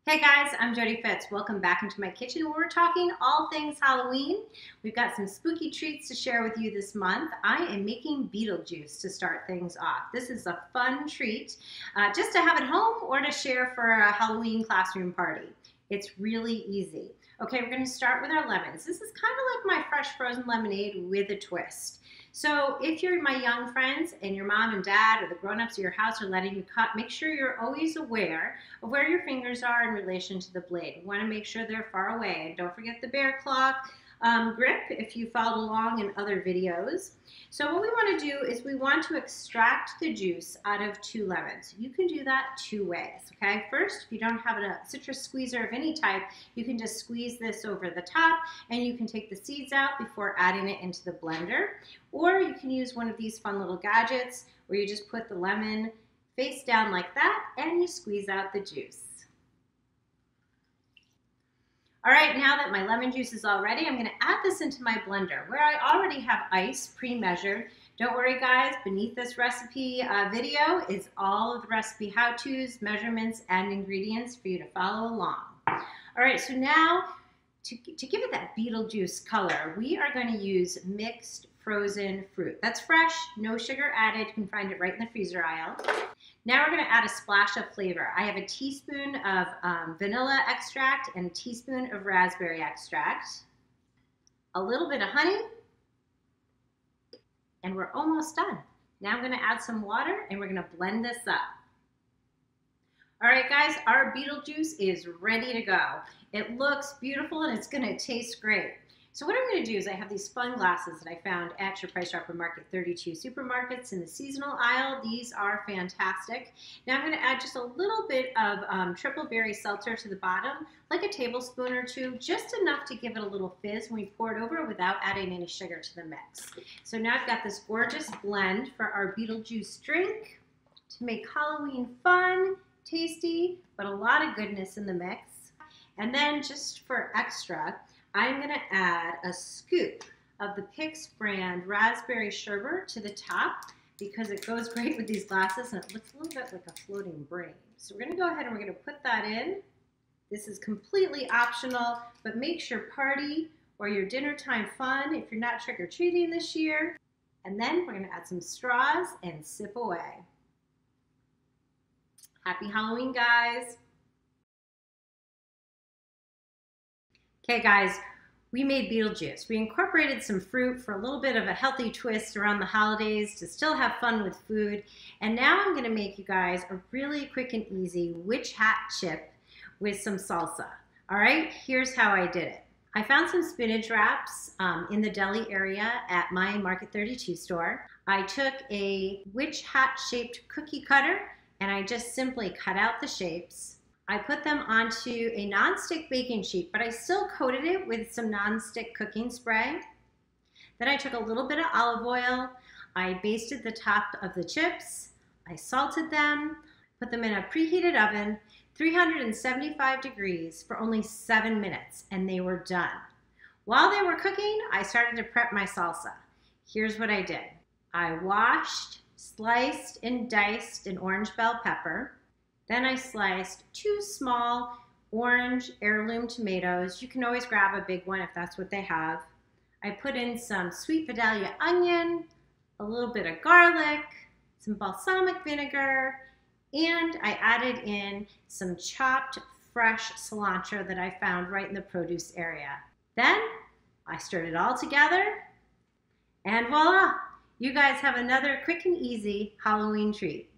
Hey guys, I'm Jody Fitz. Welcome back into my kitchen where we're talking all things Halloween. We've got some spooky treats to share with you this month. I am making Beetle Juice to start things off. This is a fun treat just to have at home or to share for a Halloween classroom party. It's really easy. Okay, we're going to start with our lemons. This is kind of like my fresh frozen lemonade with a twist. So if you're my young friends and your mom and dad or the grown-ups of your house are letting you cut, make sure you're always aware of where your fingers are in relation to the blade. You want to make sure they're far away. And don't forget the bear claw grip if you followed along in other videos. So what we want to do is we want to extract the juice out of 2 lemons. You can do that 2 ways, okay? First, if you don't have a citrus squeezer of any type, you can just squeeze this over the top and you can take the seeds out before adding it into the blender. Or you can use one of these fun little gadgets where you just put the lemon face down like that and you squeeze out the juice. All right, now that my lemon juice is all ready, I'm gonna add this into my blender where I already have ice pre-measured. Don't worry guys, beneath this recipe video is all of the recipe how-tos, measurements, and ingredients for you to follow along. All right, so now to give it that Beetle Juice color, we are going to use mixed frozen fruit. That's fresh, no sugar added. You can find it right in the freezer aisle. Now we're going to add a splash of flavor. I have a teaspoon of vanilla extract and a teaspoon of raspberry extract, a little bit of honey, and we're almost done. Now I'm going to add some water and we're going to blend this up. All right, guys, our Beetle Juice is ready to go. It looks beautiful and it's going to taste great. So what I'm going to do is I have these fun glasses that I found at your Price Chopper Market 32 supermarkets in the seasonal aisle. These are fantastic. Now I'm going to add just a little bit of triple berry seltzer to the bottom, like a tablespoon or 2, just enough to give it a little fizz when we pour it over without adding any sugar to the mix. So now I've got this gorgeous blend for our Beetle Juice drink to make Halloween fun, tasty, but a lot of goodness in the mix. And then just for extra, I'm going to add a scoop of the Pix brand raspberry sherbet to the top because it goes great with these glasses and it looks a little bit like a floating brain. So we're going to go ahead and we're going to put that in. This is completely optional, but makes your party or your dinner time fun if you're not trick-or-treating this year. And then we're going to add some straws and sip away. Happy Halloween, guys. Okay guys, we made Beetle Juice. We incorporated some fruit for a little bit of a healthy twist around the holidays to still have fun with food. And now I'm gonna make you guys a really quick and easy witch hat chip with some salsa. All right, here's how I did it. I found some spinach wraps in the deli area at my Market 32 store. I took a witch hat shaped cookie cutter and I just simply cut out the shapes. I put them onto a nonstick baking sheet, but I still coated it with some nonstick cooking spray. Then I took a little bit of olive oil. I basted the top of the chips. I salted them, put them in a preheated oven, 375 degrees for only 7 minutes, and they were done. While they were cooking, I started to prep my salsa. Here's what I did. I washed, sliced, and diced an orange bell pepper. Then I sliced 2 small orange heirloom tomatoes. You can always grab a big one if that's what they have. I put in some sweet Vidalia onion, a little bit of garlic, some balsamic vinegar, and I added in some chopped fresh cilantro that I found right in the produce area. Then I stirred it all together, and voila! You guys have another quick and easy Halloween treat.